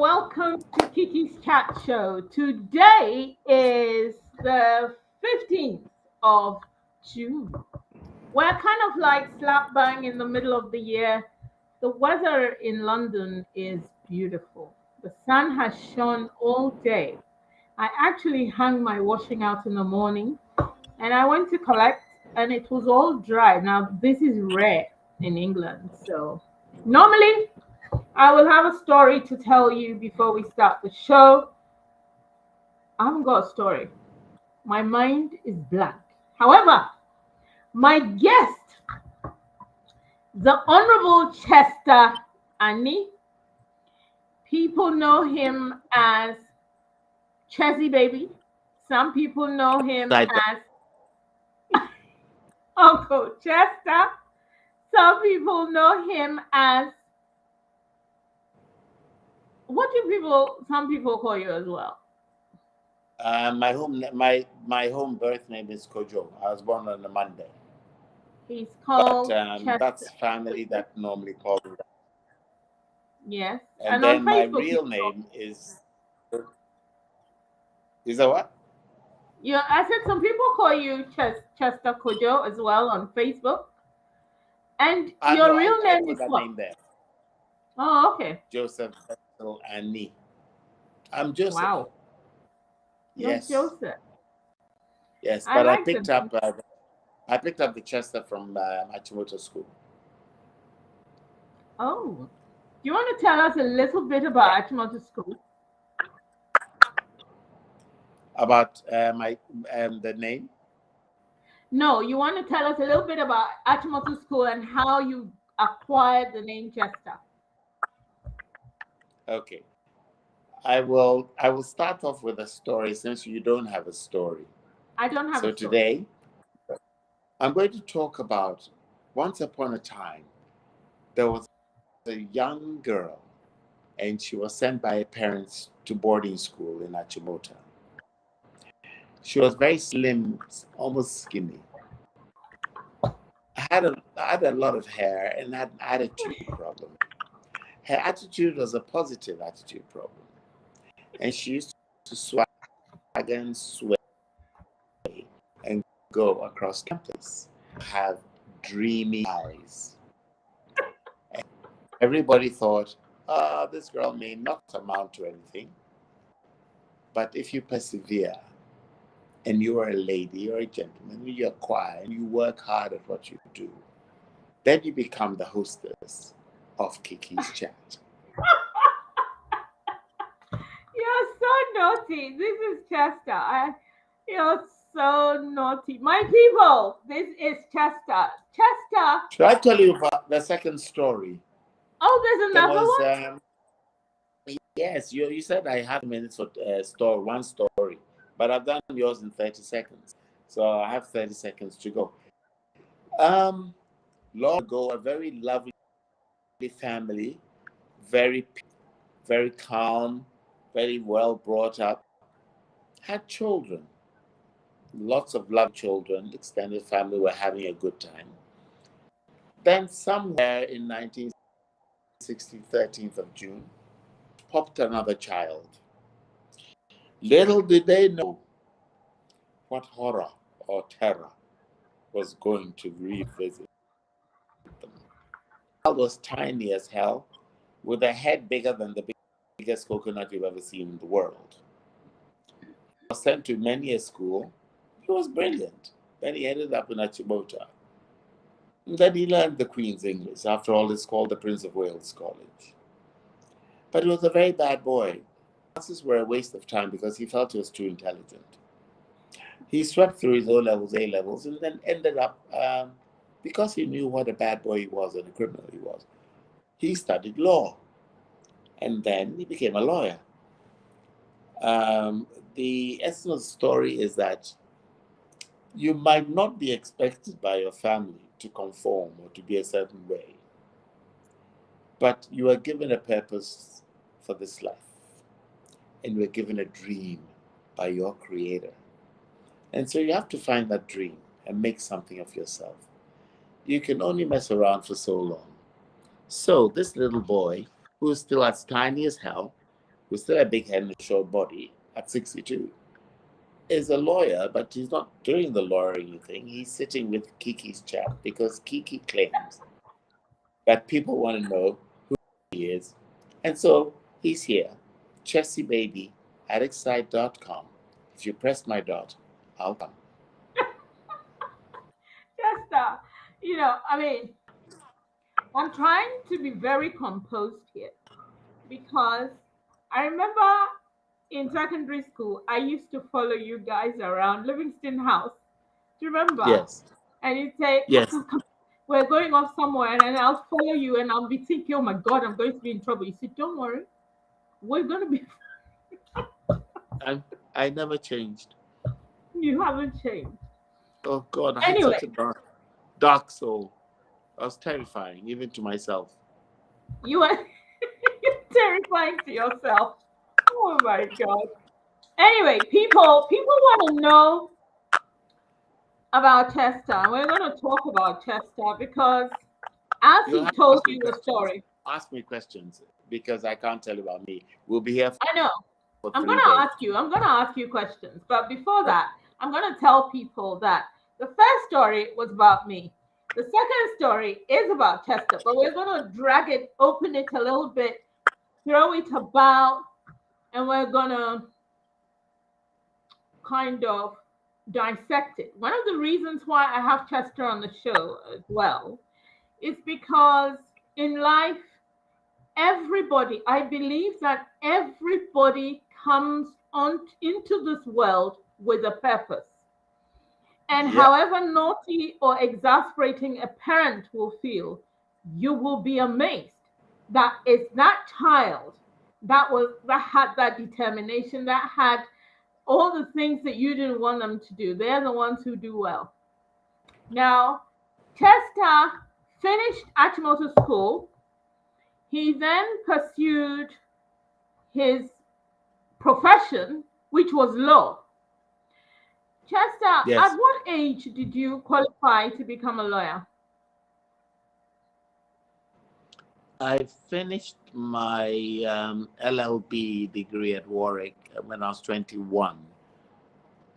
Welcome to KIKIS CHAT show. Today is the 15th of June. We're kind of like slap bang in the middle of the year. The weather in London is beautiful. The sun has shone all day. I actually hung my washing out in the morning and I went to collect and it was all dry. Now, this is rare in England. So, normally, I will have a story to tell you before we start the show. I haven't got a story. My mind is blank. However, my guest, the Honorable Chester Anie, people know him as Chezzy Baby. Some people know him as Uncle Chester. Some people know him as some people call you as well? My home birth name is Kojo. I was born on a Monday. He's called but, that's family that normally call me that. Yes. And then my real name is that what? Yeah, I said some people call you Chester Kojo as well on Facebook. And your real name is what? Name there. Oh, okay. Joseph Anie. I'm Joseph. Wow. Yes. You're Joseph. Yes, but I picked up the Chester from Achimoto School. Oh. Do you want to tell us a little bit about Achimoto School? About the name? No, you want to tell us a little bit about Achimoto School and how you acquired the name Chester. Okay. I will start off with a story since you don't have a story. I don't have a story. So today, I'm going to talk about once upon a time, there was a young girl and she was sent by her parents to boarding school in Achimota. She was very slim, almost skinny. Had a lot of hair and had an attitude problem. Her attitude was a positive attitude problem. And she used to swag and sway and go across campus, have dreamy eyes. And everybody thought, this girl may not amount to anything. But if you persevere and you are a lady or a gentleman, you acquire and you work hard at what you do, then you become the hostess of KIKIS CHAT. You're so naughty. This is Chester. You're so naughty. My people, this is Chester. Chester. Should I tell you about the second story? Oh, there's another one? Yes, you said I have minutes for one story, but I've done yours in 30 seconds. So I have 30 seconds to go. Long ago, a very lovely family, very very calm, very well brought up, had children, lots of loving children, extended family were having a good time. Then somewhere in 1960, 13th of June, popped another child. Little did they know what horror or terror was going to revisit them. The child was tiny as hell, with a head bigger than the biggest coconut you've ever seen in the world. He was sent to many a school. He was brilliant. Then he ended up in Achimota. And then he learned the Queen's English. After all, it's called the Prince of Wales College. But he was a very bad boy. Classes were a waste of time because he felt he was too intelligent. He swept through his O-levels, A-levels, and then ended up, because he knew what a bad boy he was and a criminal he was, he studied law. And then he became a lawyer. The essence of the story is that you might not be expected by your family to conform or to be a certain way, but you are given a purpose for this life, and you are given a dream by your creator. And so you have to find that dream and make something of yourself. You can only mess around for so long. So this little boy, who's still as tiny as hell, who's still a big head and a short body at 62, is a lawyer, but he's not doing the lawyering thing. He's sitting with KIKI's Chat because Kiki claims that people want to know who he is. And so he's here, Chessy Baby at excite.com. If you press my dot, I'll come. Chester, I mean, I'm trying to be very composed here because I remember in secondary school, I used to follow you guys around Livingston House. Do you remember? Yes, And you'd say, come, yes. come, come. We're going off somewhere, and I'll follow you, and I'll be thinking, oh my God, I'm going to be in trouble. You said, don't worry, we're going to be. I never changed. You haven't changed. Oh God, I had Anyway, such a dark soul. I was terrifying, even to myself. you are you're terrifying to yourself. Oh my God. Anyway, people want to know about Chester. And we're going to talk about Chester because as You'll he have to told ask me you the questions. story, Ask me questions because I can't tell you about me. We'll be here I know. for I'm going 3 days. to ask you. I'm going to ask you questions. But before that, I'm going to tell people that the first story was about me. The second story is about Chester, but we're going to drag it, open it a little bit, throw it about, and we're going to kind of dissect it. One of the reasons why I have Chester on the show as well is because in life, everybody, I believe that everybody comes on into this world with a purpose. And Yep. however naughty or exasperating a parent will feel, you will be amazed that it's that child that had that determination, that had all the things that you didn't want them to do. They're the ones who do well. Now, Chester finished Achimoto School. He then pursued his profession, which was law. Chester, at Yes. what age did you qualify to become a lawyer? I finished my LLB degree at Warwick when I was 21.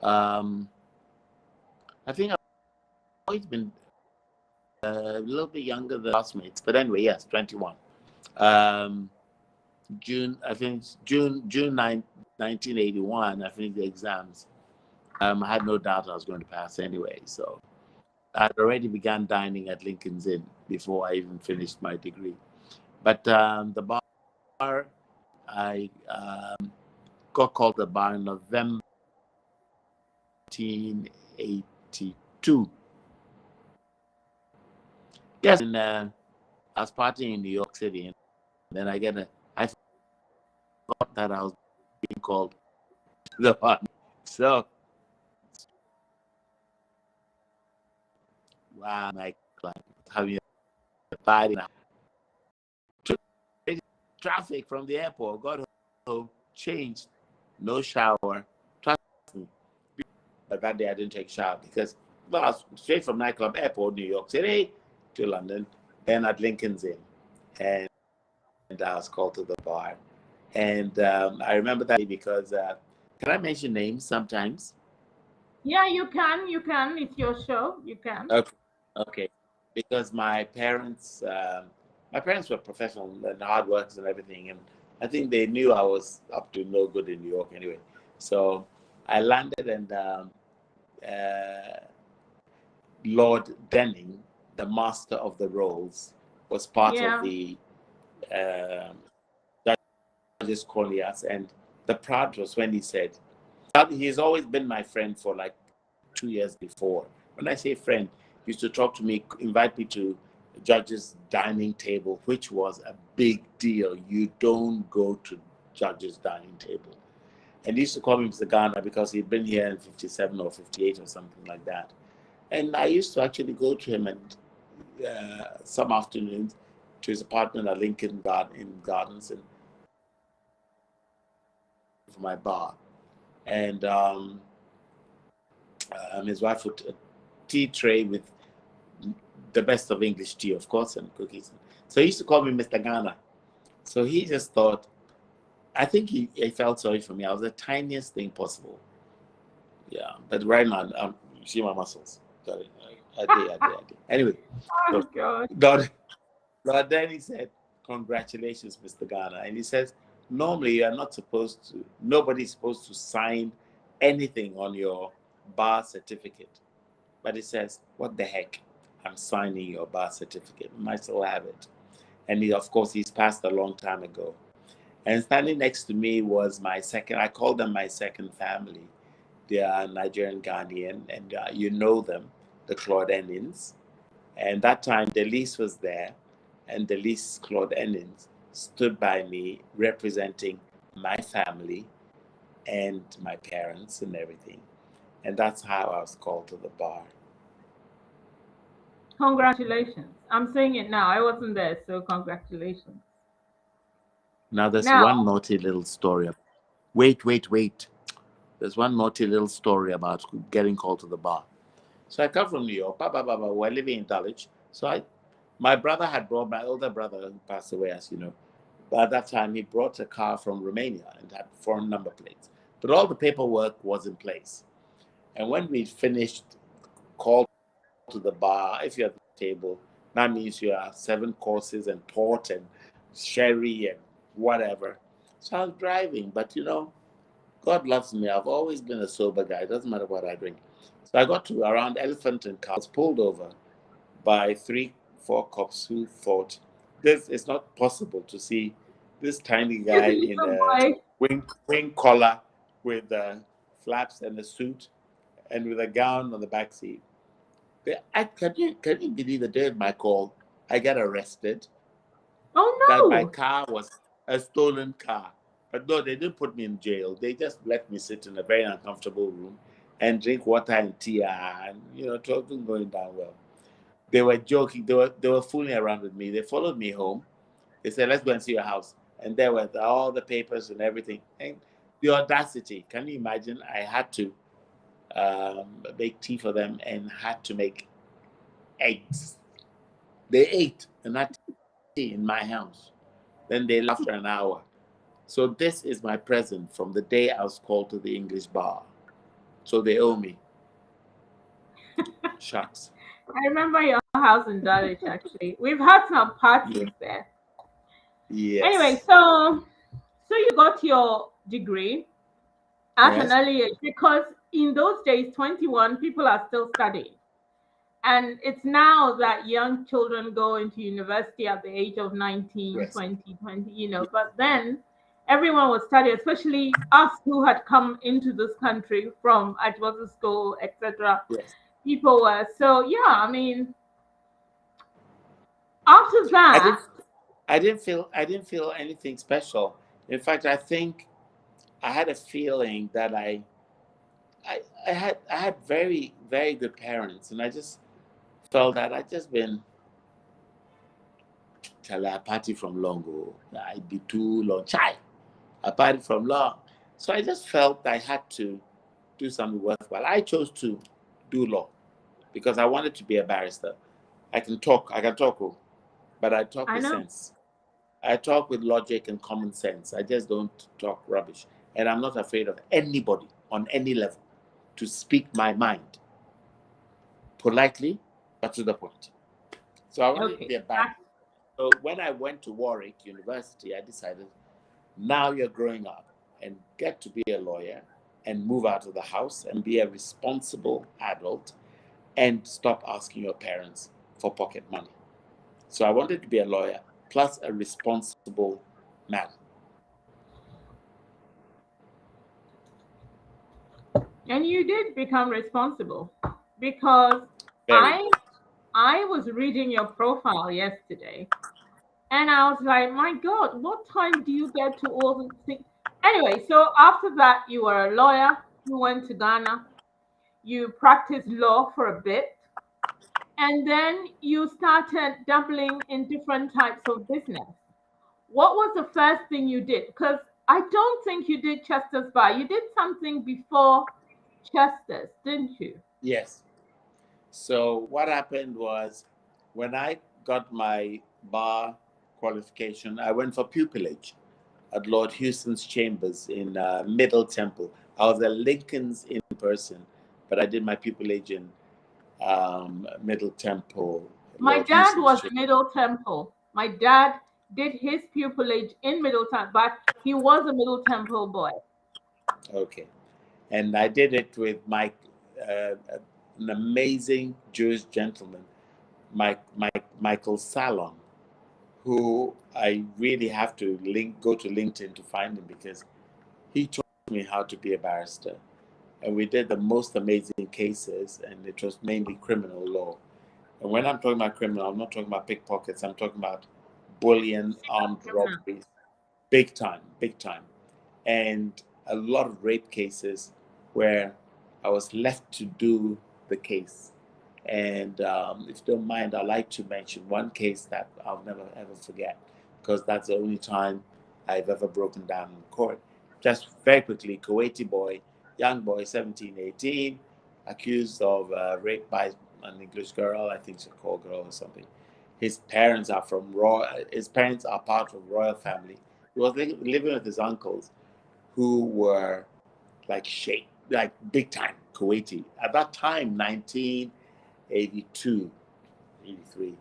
Um, I think I've always been a little bit younger than classmates, but anyway, yes, 21. Um, I finished June 9, 1981. I finished the exams. I had no doubt I was going to pass anyway, so I'd already begun dining at Lincoln's Inn before I even finished my degree. But the bar, I got called the bar in November 1982. Yes, and I was partying in New York City, and then I thought that I was being called the bar. So, wow, my client having a party. traffic from the airport, got home, changed, no shower. Trust me. But that day I didn't take a shower because, well, I was straight from nightclub, airport, New York City to London, then at Lincoln's Inn. And I was called to the bar. And I remember that because, can I mention names sometimes? Yeah, you can. You can. It's your show. You can. Okay. Okay. Because my parents were professional and hard workers and everything. And I think they knew I was up to no good in New York anyway. So I landed and Lord Denning, the master of the rolls, was part of Yeah. the judges calling us. And the part was when he said, he's always been my friend for like 2 years before. When I say friend, he used to talk to me, invite me to the judges' dining table, which was a big deal. You don't go to judges' dining table. And he used to call me Mr. Ghana because he'd been here in 57 or 58 or something like that. And I used to actually go to him and some afternoons to his apartment at Lincoln Gardens and for my bar. And his wife would tea tray with the best of English tea, of course, and cookies. So he used to call me Mr. Ghana. So he just thought, I think he felt sorry for me. I was the tiniest thing possible. Yeah, but right now, you see my muscles. Sorry, I did. Anyway, Oh so God. Lord Denny said, congratulations, Mr. Ghana. And he says, normally you are not supposed to, nobody's supposed to sign anything on your bar certificate. But he says, what the heck? I'm signing your bar certificate. I might still have it. And he, of course, he's passed a long time ago. And standing next to me was my second, I call them my second family. They are Nigerian Ghanaian, and you know them, the Claudenians. And that time, Delise was there, and Delise Claudenins stood by me representing my family and my parents and everything. And that's how I was called to the bar. Congratulations. I'm saying it now. I wasn't there, so congratulations. Now, there's Now, one naughty little story. Wait. There's one naughty little story about getting called to the bar. So I come from New York. We're living in Dulwich. So my brother had brought, my older brother who passed away, as you know. But at that time, he brought a car from Romania and had foreign number plates. But all the paperwork was in place. And when we finished, called to the bar, if you're at the table, that means you have 7 courses and port and sherry and whatever. So I was driving, but you know, God loves me. I've always been a sober guy. It doesn't matter what I drink. So I got to around Elephant and Car. I was pulled over by 3-4 cops who thought this is not possible to see this tiny guy here's a in little a boy. wing collar with flaps and a suit and with a gown on the back seat. Can you believe the day of my call, I got arrested? That my Oh car was a stolen car. But no, they didn't put me in jail. They just let me sit in a very uncomfortable room and drink water and tea and it wasn't going down well. They were joking, they were fooling around with me. They followed me home. They said, let's go and see your house. And there were all the papers and everything. And the audacity, can you imagine? I had to make tea for them and had to make eggs. They ate and had tea in my house. Then they left for an hour. So this is my present from the day I was called to the English bar. So they owe me. Shucks. no. I remember your house in Dulwich, actually. We've had some Yeah. parties there. Anyway, Yes. so you got your degree at an Yes. early age because in those days, 21, people are still studying. And it's now that young children go into university at the age of 19, Yes. 20, 20, but then everyone was studying, especially us who had come into this country from Ajwaza school, etc. Yes. People were, so yeah, I mean, after I didn't. that, I didn't feel anything special. In fact, I think I had a feeling that I had very very good parents, and I just felt that I'd just been Till I party from long. Oh, I be too long. Chai. I party from long. So I just felt I had to do something worthwhile. I chose to do law because I wanted to be a barrister. I can talk, oh, but I talk I with know. sense. I talk with logic and common sense. I just don't talk rubbish. And I'm not afraid of anybody on any level to speak my mind politely, but to the point. So I wanted to Okay. be a barrister. So when I went to Warwick University, I decided now you're growing up and get to be a lawyer and move out of the house and be a responsible adult and stop asking your parents for pocket money. So I wanted to be a lawyer plus a responsible man. And you did become responsible because Very. I I was reading your profile yesterday and I was like, my God, what time do you get to all the things? Anyway, so after that, you were a lawyer, you went to Ghana, you practiced law for a bit, and then you started dabbling in different types of business. What was the first thing you did? Because I don't think you did Chester's Bar. You did something before Chester's, didn't you? Yes. So what happened was when I got my bar qualification, I went for pupillage at Lord Houston's chambers in Middle Temple. I was a Lincoln's in person, but I did my pupillage in Middle Temple, My Lord dad Houston's was chamber. Middle Temple. My dad did his pupillage in Middle Temple, but he was a Middle Temple boy. Okay. And I did it with an amazing Jewish gentleman, Michael Salon, who I really have to go to LinkedIn to find him because he taught me how to be a barrister. And we did the most amazing cases, and it was mainly criminal law. And when I'm talking about criminal, I'm not talking about pickpockets, I'm talking about bullion, armed robberies, big time, big time. And a lot of rape cases where I was left to do the case. And if you don't mind, I'd like to mention one case that I'll never ever forget because that's the only time I've ever broken down in court. Just very quickly, Kuwaiti boy, young boy, 17, 18, accused of rape by an English girl, I think she's a call girl or something. His parents are from royal. His parents are part of royal family. He was living with his uncles, who were like like big time Kuwaiti at that time, 1982, 83,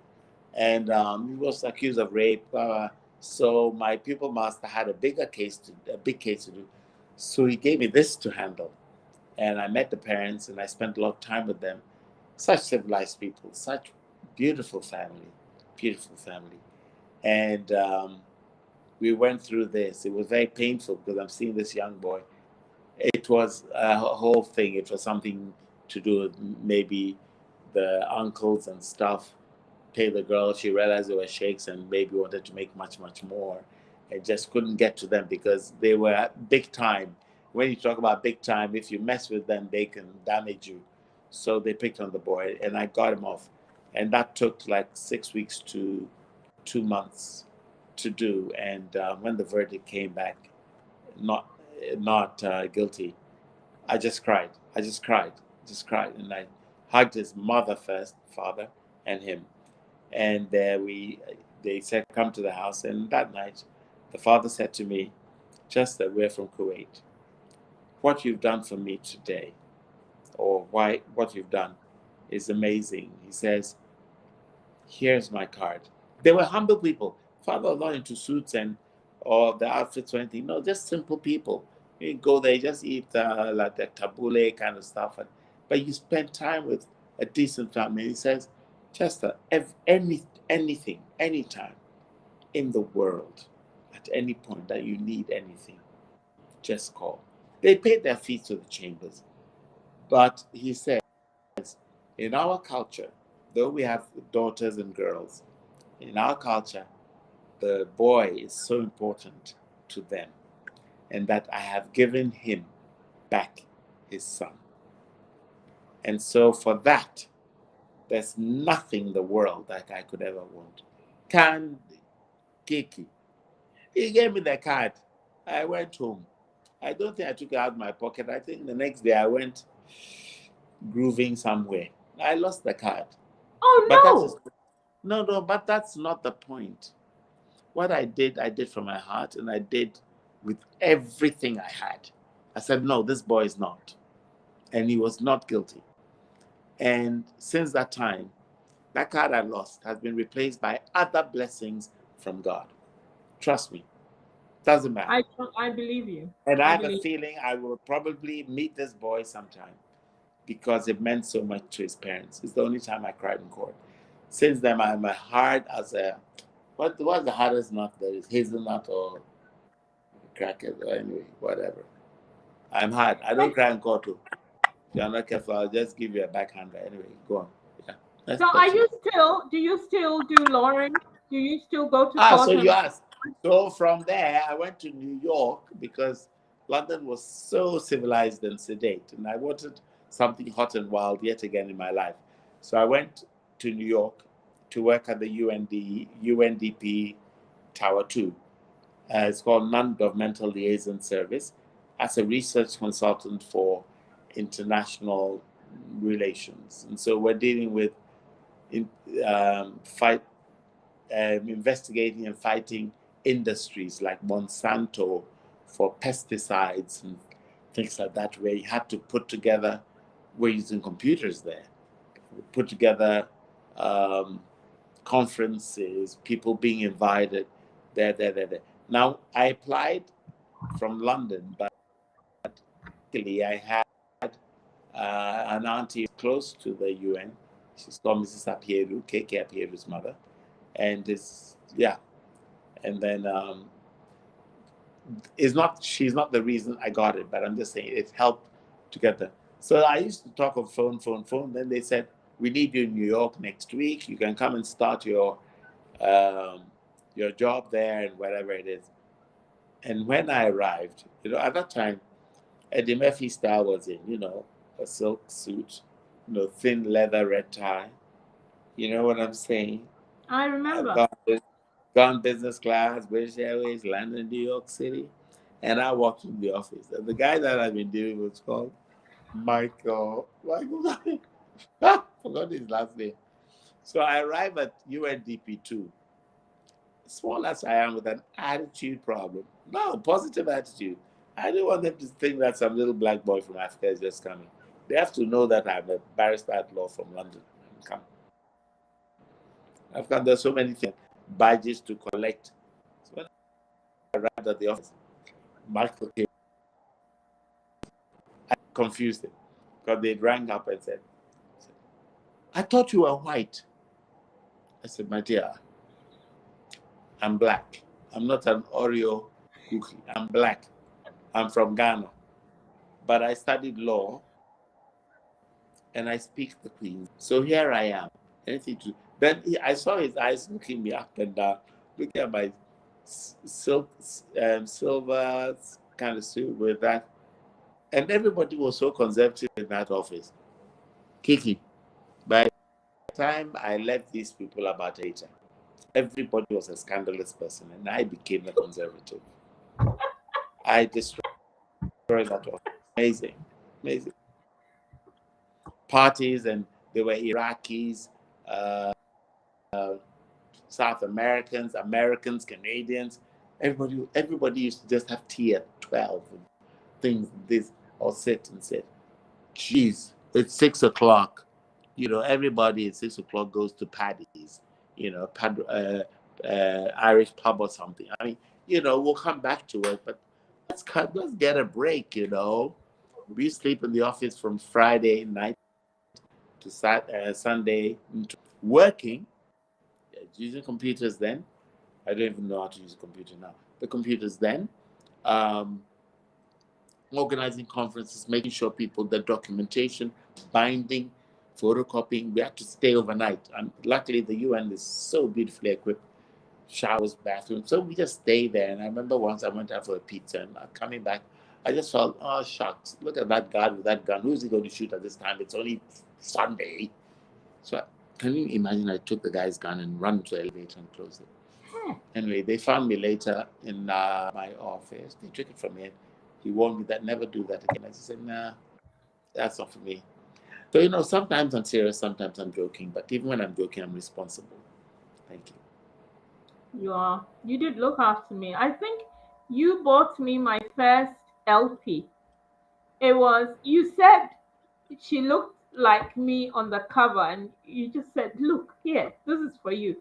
and he was accused of rape. So my pupil master had a big case to do. So he gave me this to handle, and I met the parents, and I spent a lot of time with them. Such civilized people, such beautiful family, and we went through this. It was very painful because I'm seeing this young boy. It was a whole thing. It was something to do with maybe the uncles and stuff pay the girl. She realized they were sheikhs and maybe wanted to make much, much more. It just couldn't get to them because they were big time. When you talk about big time, if you mess with them, they can damage you. So they picked on the boy, and I got him off. And that took like 6 weeks to 2 months to do. And when the verdict came back, not not guilty, I just cried. And I hugged his mother first, father, and him. And they said, "Come to the house." And that night, the father said to me, "Chester, we're from Kuwait. What you've done for me today, or what you've done, is amazing." He says, "Here's my card." They were humble people. Father was not into suits and or the outfits or anything. No, just simple people. You go there, just eat like the tabbouleh kind of stuff, but you spend time with a decent family. He says, "Chester, anything, anytime in the world, at any point that you need anything, just call." They paid their fees to the chambers, but he says, in our culture, though we have daughters and girls, in our culture, the boy is so important to them, and that I have given him back his son. And so for that, there's nothing in the world that I could ever want. Can Kiki. He gave me the card. I went home. I don't think I took it out of my pocket. I think the next day I went grooving somewhere. I lost the card. But that is Oh no, but that's not the point. What I did from my heart, and I did with everything I had. I said, no, this boy is not. And he was not guilty. And since that time, that card I lost has been replaced by other blessings from God. Trust me, doesn't matter. I believe you. And I I have a believe. feeling I will probably meet this boy sometime because it meant so much to his parents. It's the only time I cried in court. Since then, I'm hard as a what's the hardest nut there is? Hazelnut or crackers or anyway, whatever. I'm hard. I don't cry in court too. If you're not careful, I'll just give you a backhander. Anyway, go on. Yeah. So are That's it. you still? Do you still do lawyering? Do you still go to Ah, court? so you asked. So from there, I went to New York because London was so civilized and sedate, and I wanted something hot and wild yet again in my life. So I went to New York to work at the UNDP Tower 2. It's called Non-Governmental Liaison Service as a research consultant for international relations. And so we're dealing with in, investigating and fighting industries like Monsanto for pesticides and things like that, where you had to put together, we're using computers there, put together conferences, people being invited, there. Now, I applied from London, but luckily I had an auntie close to the UN. She's called Mrs. Apieru, KK Apieru's mother. And and then she's not the reason I got it, but I'm just saying it helped to get the. So I used to talk on phone. Then they said, we need you in New York next week. You can come and start your job there and whatever it is. And when I arrived, at that time, Eddie Murphy style was in, a silk suit, thin leather red tie. You know what I'm saying? I I've remember. gone business class, British Airways, landed in New York City, and I walked in the office. And the guy that I've been dealing with was called Michael. I forgot his last name. So I arrived at UNDP2, small as I am, with an attitude problem. No, positive attitude. I don't want them to think that some little black boy from Africa is just coming. They have to know that I'm a barrister at law from London. Come. I've got, there's so many things, badges to collect. So when I arrived at the office, Michael came. I confused him because they rang up and said, I thought you were white. I said, my dear, I'm black. I'm not an Oreo cookie. I'm black. I'm from Ghana. But I studied law and I speak the Queen. So here I am. Anything to. Then I saw his eyes looking me up and down, looking at my silver kind of suit with that. And everybody was so conservative in that office. Kiki, by the time I left these people about 8, everybody was a scandalous person, and I became a conservative. I destroyed that office. Amazing. Parties, and there were Iraqis, South Americans, Canadians. Everybody used to just have tea at 12 and things. This or sit and sit. Geez, it's 6 o'clock. Everybody at 6 o'clock goes to Paddy's. Irish pub or something. I mean, we'll come back to it, but let's get a break. We sleep in the office from Friday night to Sunday, working, using computers then. I don't even know how to use a computer now. The computers then, organizing conferences, making sure people, the documentation, binding, photocopying. We had to stay overnight. And luckily, the UN is so beautifully equipped, showers, bathrooms. So we just stay there. And I remember once I went out for a pizza and coming back, I just felt, oh, shucks, look at that guy with that gun. Who's he going to shoot at this time? It's only Sunday. So can you imagine I took the guy's gun and ran to the elevator and closed it? Anyway, they found me later in my office. They took it from me. He warned me that never do that again. I said, nah, that's not for me. So, you know, sometimes I'm serious, sometimes I'm joking. But even when I'm joking, I'm responsible. Thank you. You did look after me. I think you bought me my first LP. It was, you said she looked like me on the cover, and you just said, "Look, here, this is for you."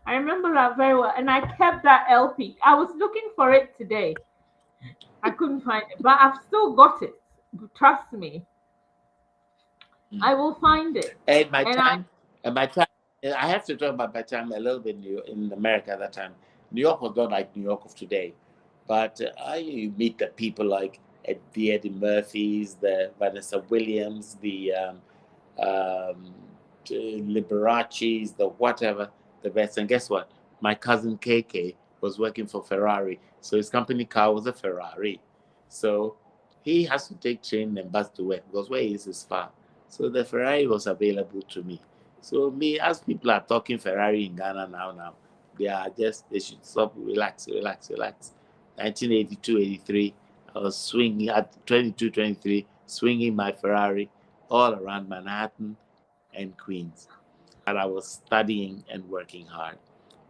I remember that very well, and I kept that LP. I was looking for it today. I couldn't find it, but I've still got it. Trust me, I will find it. At my And time, I have to talk about my time a little bit in America at that time. New York was not like New York of today, but I meet the people like the Eddie Murphys, the Vanessa Williams, the Liberace's, the whatever, the best. And guess what? My cousin KK was working for Ferrari, so his company car was a Ferrari. So he has to take train and bus to work because where he is far. So the Ferrari was available to me. So me, as people are talking Ferrari in Ghana now, they should stop, relax. 1982, 83, I was swinging at 22, 23, swinging my Ferrari all around Manhattan and Queens. And I was studying and working hard.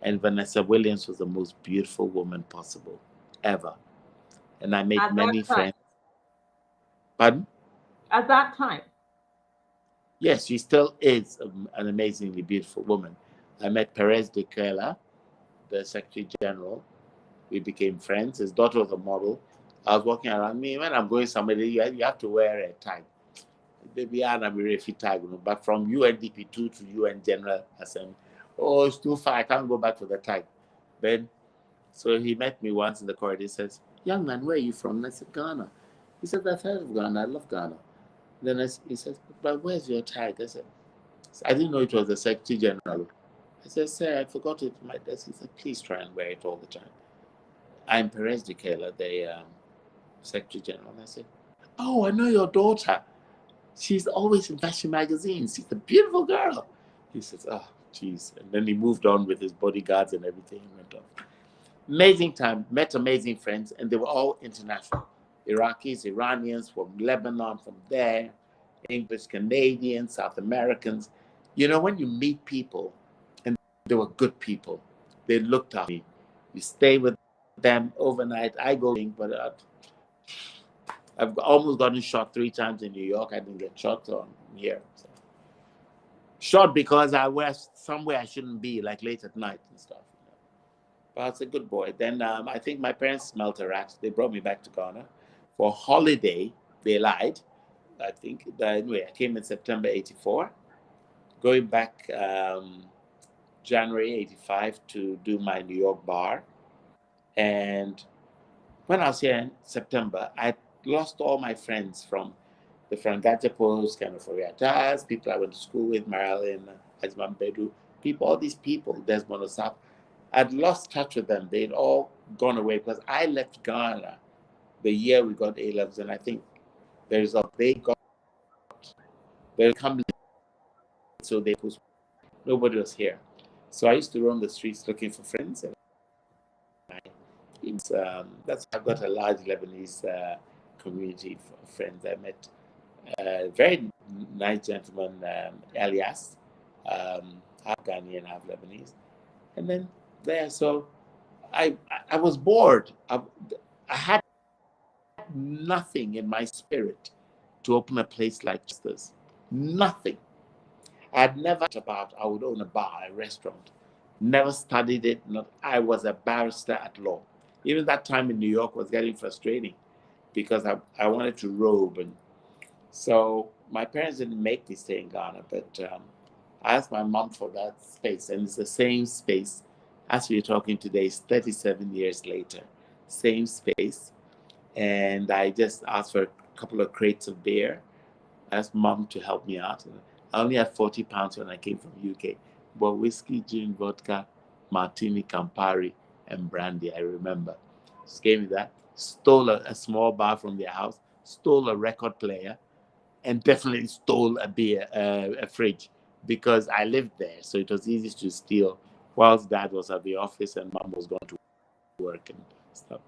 And Vanessa Williams was the most beautiful woman possible, ever. And I made at that many time, friends. Pardon? at that time, Yes, she still is an amazingly beautiful woman. I met Perez de Cuellar, the Secretary General. We became friends. His daughter was a model. I was walking around me. When I'm going somewhere, you have to wear a tag. Baby, I'm a refugee tag, but from UNDP2 to UN General Assembly. Oh, it's too far. I can't go back for the tag. Then, so he met me once in the corridor. He says, "Young man, where are you from?" And I said, "Ghana." He said, "I've heard of Ghana. I love Ghana." Then he says, "But where's your tag?" I said, "I didn't know it was the Secretary General." I said, "Sir, I forgot it at my desk." He said, "Please try and wear it all the time." I'm Perez de Cuellar, the Secretary General. And I said, "Oh, I know your daughter. She's always in fashion magazines. She's a beautiful girl." He says, "Oh, geez." And then he moved on with his bodyguards and everything and went on. Amazing time, met amazing friends, and they were all international. Iraqis, Iranians, from Lebanon, from there, English, Canadians, South Americans. You know, when you meet people, and they were good people, they looked after me. You stay with them overnight. I go, but I've almost gotten shot 3 times in New York. I didn't get shot on here. So. Shot because I was somewhere I shouldn't be, like late at night and stuff. But I was a good boy. Then I think my parents smelt a rat. They brought me back to Ghana for holiday. They lied, I think. Anyway, I came in September 84, going back January 85 to do my New York bar. And when I was here in September, I lost all my friends from the Frangajapos, kind of Oriatas, people I went to school with, Marilyn, Ajman Bedu, people, all these people, Desmond Osap. I'd lost touch with them. They'd all gone away because I left Ghana the year we got A-levels, and I think they come late, so nobody was here. So I used to roam the streets looking for friends, and that's how I got a large Lebanese community of friends. I met a very nice gentleman, Elias, half Ghanaian, half Lebanese, and then there. So I was bored. I had nothing in my spirit to open a place like this. Nothing. I'd never thought about I would own a bar, a restaurant. Never studied it. I was a barrister at law. Even that time in New York was getting frustrating because I wanted to robe. And so my parents didn't make me stay in Ghana, but I asked my mom for that space. And it's the same space as we're talking today, 37 years later. Same space. And I just asked for a couple of crates of beer. I asked mom to help me out. I only had 40 pounds when I came from UK. But whiskey, gin, vodka, martini, Campari, and brandy, I remember. Just gave me that. Stole a small bar from their house, stole a record player, and definitely stole a beer, a fridge, because I lived there. So it was easy to steal whilst dad was at the office and mom was going to work and stuff.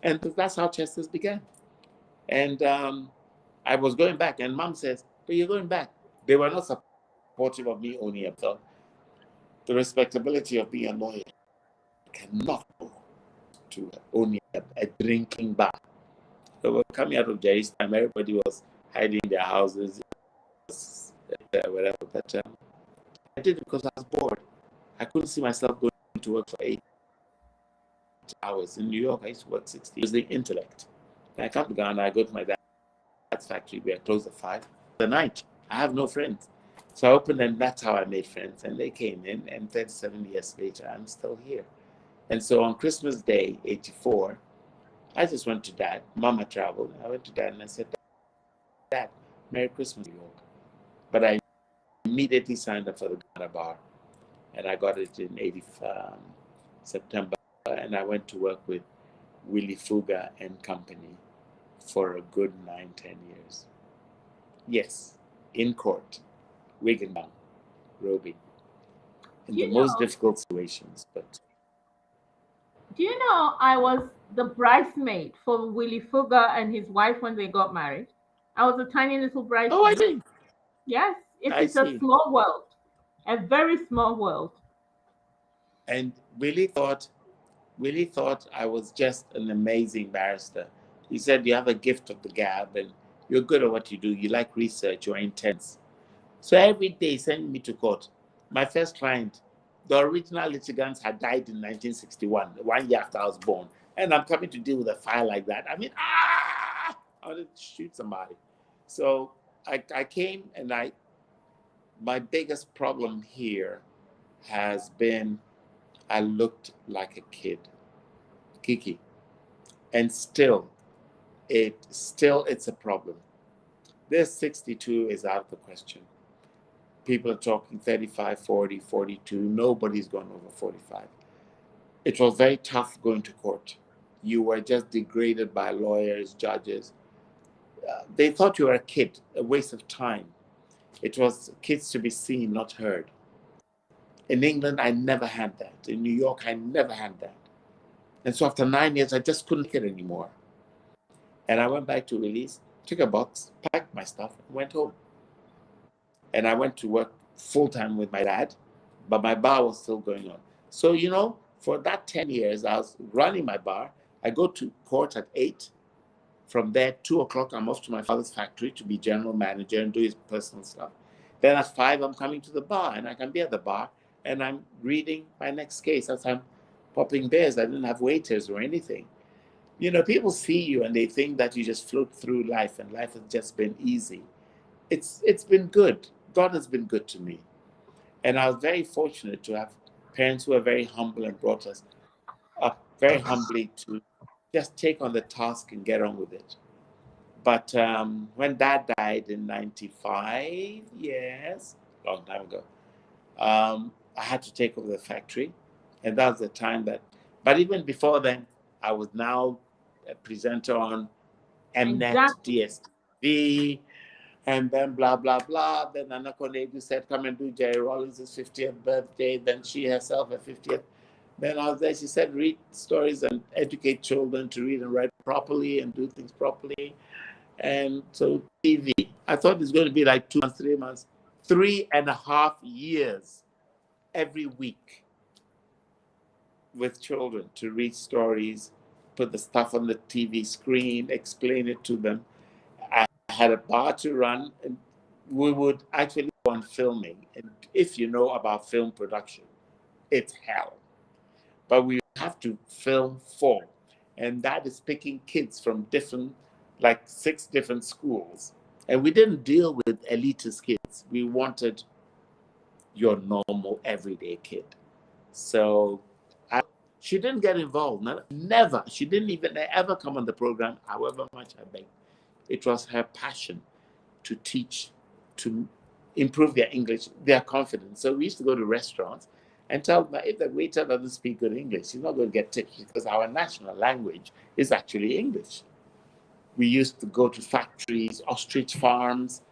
And that's how Chester's began. And I was going back, and mom says, but you're going back. They were not supportive of me owning a thought. The respectability of being a lawyer cannot go to owning a drinking bar. So we're coming out of Jerry's time, everybody was hiding in their houses, whatever. But I did it because I was bored. I couldn't see myself going to work for 8 hours. In New York, I used to work 60. It was the intellect. When I come to Ghana, I go to my dad's factory. We are closed at 5 the night. I have no friends. So I opened, and that's how I made friends. And they came in, and 37 years later, I'm still here. And so on Christmas Day, 84, I just went to Dad. Mama traveled. I went to Dad, and I said, Dad, Merry Christmas, New York. But I immediately signed up for the Ghana Bar. And I got it in September. And I went to work with Willie Fuga and Company for a good 9-10 years. Yes, in court, Wigan, Roby, in the most difficult situations. But do you know I was the bridesmaid for Willie Fuga and his wife when they got married? I was a tiny little bridesmaid. oh, I see. Yes, I it's a see. small world, a very small world. And Willie thought I was just an amazing barrister. He said, you have a gift of the gab, and you're good at what you do. You like research. You're intense. So every day, send me to court. My first client, the original litigants had died in 1961, 1 year after I was born. And I'm coming to deal with a file like that. I mean, I wanted to shoot somebody. So I came, and my biggest problem here has been I looked like a kid, Kiki. And still, it's a problem. This 62 is out of the question. People are talking 35, 40, 42. Nobody's gone over 45. It was very tough going to court. You were just degraded by lawyers, judges. They thought you were a kid, a waste of time. It was kids to be seen, not heard. In England, I never had that. In New York, I never had that. And so after 9 years, I just couldn't take it anymore. And I went back to release, took a box, packed my stuff, and went home. And I went to work full-time with my dad, but my bar was still going on. So, for that 10 years, I was running my bar. I go to court at 8. From there, 2 o'clock, I'm off to my father's factory to be general manager and do his personal stuff. Then at 5, I'm coming to the bar, and I can be at the bar, and I'm reading my next case as I'm popping beers. I didn't have waiters or anything. People see you and they think that you just float through life, and life has just been easy. It's been good. God has been good to me. And I was very fortunate to have parents who were very humble and brought us up very humbly to just take on the task and get on with it. But when Dad died in 95, yes, long time ago, I had to take over the factory. And that was the time but even before then, I was now a presenter on Mnet, DSTV, and then blah, blah, blah. Then Nana Konedu said, come and do Jerry Rollins' 50th birthday. Then she herself, her 50th. Then I was there, she said, read stories and educate children to read and write properly and do things properly. And so TV, I thought it was going to be like 2 months, 3 months, 3.5 years every week with children to read stories, put the stuff on the TV screen, explain it to them. I had a bar to run, and we would actually go on filming. And if you know about film production, it's hell. But we have to film 4. And that is picking kids from 6 different schools. And we didn't deal with elitist kids. We wanted your normal, everyday kid. So she didn't get involved. Never. She didn't even ever come on the program, however much I begged. It was her passion to teach, to improve their English, their confidence. So we used to go to restaurants and tell them, if the waiter doesn't speak good English, he's not going to get tips, because our national language is actually English. We used to go to factories, ostrich farms,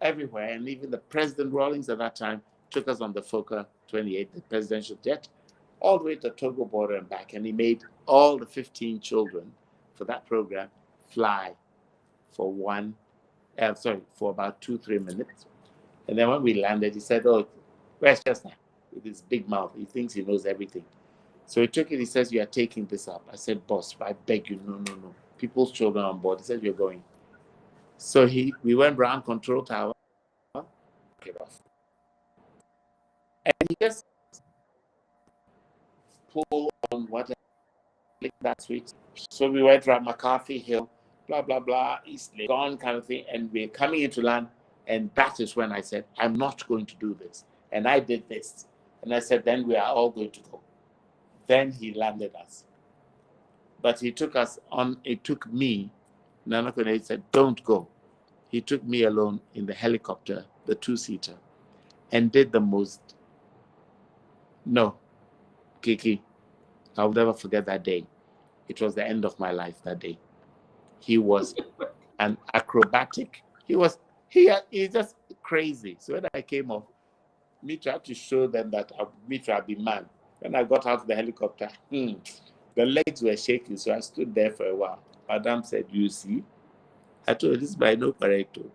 everywhere. And even the President Rawlings at that time took us on the Fokker 28, the presidential jet, all the way to the Togo border and back. And he made all the 15 children for that program fly for for about 2-3 minutes. And then when we landed, he said, "Oh, where's Chestnut?" With his big mouth. He thinks he knows everything. So he took it. He says, "You are taking this up." I said, "Boss, I beg you, no. People's children on board." He said, "You're going." So we went round control tower, get off. And he just pulled on whatever that switch. So we went around McCarthy Hill, blah, blah, blah, East Lake, gone kind of thing. And we're coming into land. And that is when I said, "I'm not going to do this." And I did this. And I said, "Then we are all going to go." Then he landed us. But he took us on, it took me, Nana Kone said, "Don't go." He took me alone in the helicopter, the 2-seater, and did the most, no, Kiki, I'll never forget that day. It was the end of my life that day. He was an acrobatic. He's just crazy. So when I came off, me tried to show them that I'd be man. When I got out of the helicopter, the legs were shaking, so I stood there for a while. Madame said, "You see?" I told her, "This is by no correcto."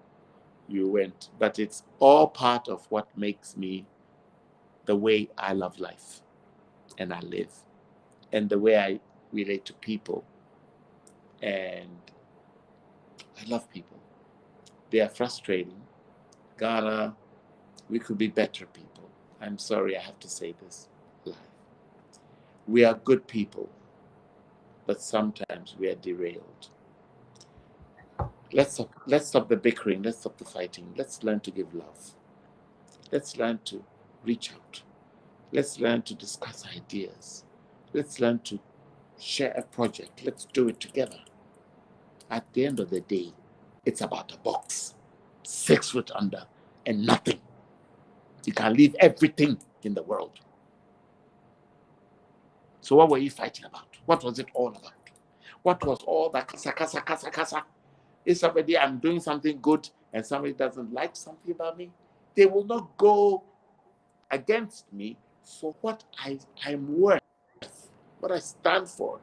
You went. But it's all part of what makes me the way I love life and I live and the way I relate to people. And I love people. They are frustrating. Ghana, we could be better people. I'm sorry I have to say this live. We are good people, but sometimes we are derailed. Let's stop the bickering. Let's stop the fighting. Let's learn to give love. Let's learn to reach out. Let's learn to discuss ideas. Let's learn to share a project. Let's do it together. At the end of the day, it's about a box, 6 foot under, and nothing. You can leave everything in the world. So what were you fighting about? What was it all about? What was all that kasa? If I'm doing something good and somebody doesn't like something about me, they will not go against me for what I'm worth, what I stand for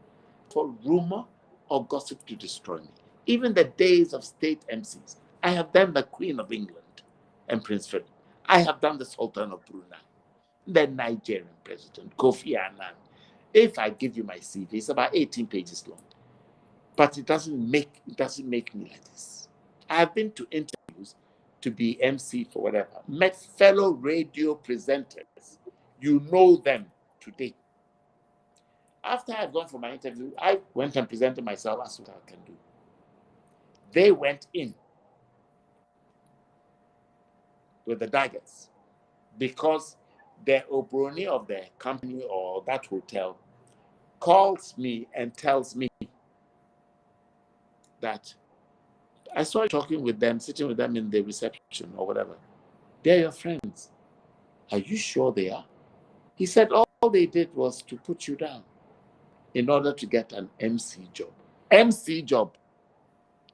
rumor or gossip to destroy me. Even the days of state MCs, I have done the Queen of England and Prince Philip. I have done the Sultan of Brunei, the Nigerian President, Kofi Annan. If I give you my CV, it's about 18 pages long. But it doesn't make me like this. I have been to interviews to be MC for whatever, met fellow radio presenters. You know them today. After I've gone for my interview, I went and presented myself as what I can do. They went in with the daggers because the Obroni of the company or that hotel calls me and tells me that I saw you talking with them, sitting with them in the reception or whatever. They're your friends. Are you sure they are? He said all they did was to put you down in order to get an MC job. MC job.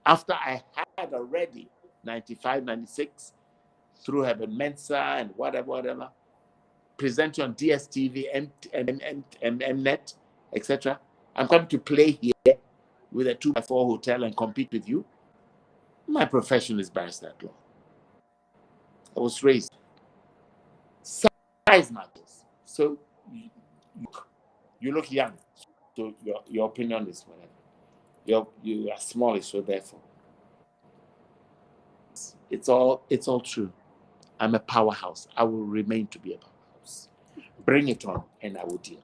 After I had already 95, 96 through Heaven Mensa and whatever, present you on DSTV, Mnet, etc. I'm coming to play here with a 2x4 hotel and compete with you. My profession is barrister at law. I was raised. Size matters. So you look young. So your opinion is whatever. You are smallish, so therefore. It's all true. I'm a powerhouse. I will remain to be a powerhouse. Bring it on and I will deal.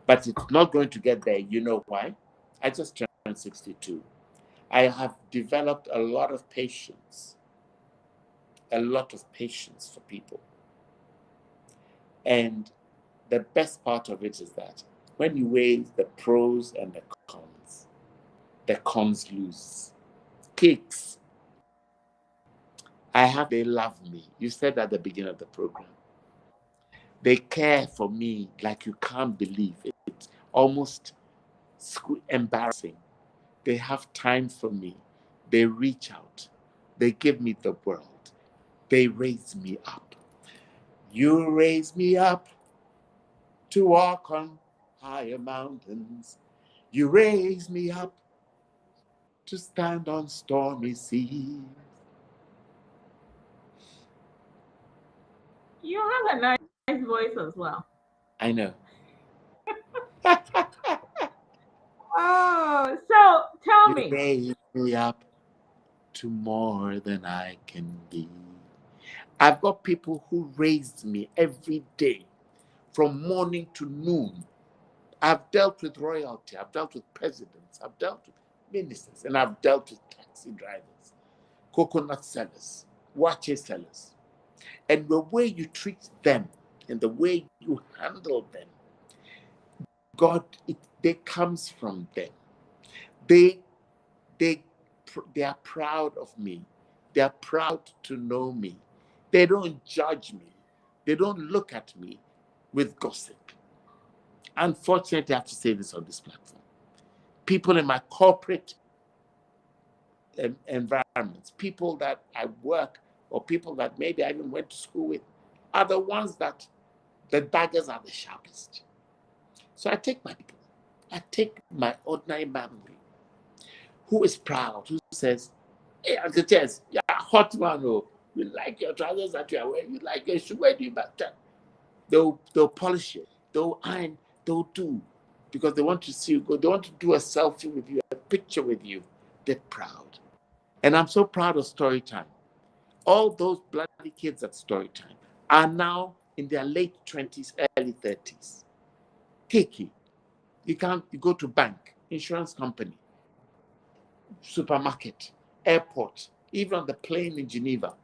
But it's not going to get there. You know why? I just turned 62. I have developed a lot of patience for people. And the best part of it is that when you weigh the pros and the cons lose. KIKS, they love me. You said at the beginning of the program. They care for me like you can't believe it. It's almost embarrassing. They have time for me. They reach out. They give me the world. They raise me up. You raise me up to walk on higher mountains. You raise me up to stand on stormy seas. You have a nice voice as well. I know. Oh, so tell You me. raise me up to more than I can be. I've got people who raised me every day from morning to noon. I've dealt with royalty, I've dealt with presidents, I've dealt with ministers, and I've dealt with taxi drivers, coconut sellers, watches sellers. And the way you treat them and the way you handle them, God, they comes from them. They are proud of me. They are proud to know me. They don't judge me. They don't look at me with gossip. Unfortunately, I have to say this on this platform. People in my corporate environments, people that I work or people that maybe I even went to school with, are the ones that the daggers are the sharpest. So I take my people. I take my ordinary man who is proud, who says, hey, Uncle Tess, you're a hot man. Oh, you like your trousers that you are wearing, you like your shoe, where do you better? They'll polish it, they'll iron, they'll do, because they want to see you go. They want to do a selfie with you, a picture with you. They're proud. And I'm so proud of Storytime. All those bloody kids at Storytime are now in their late 20s, early 30s. Kiki, you go to bank, insurance company, supermarket, airport, even on the plane in Geneva,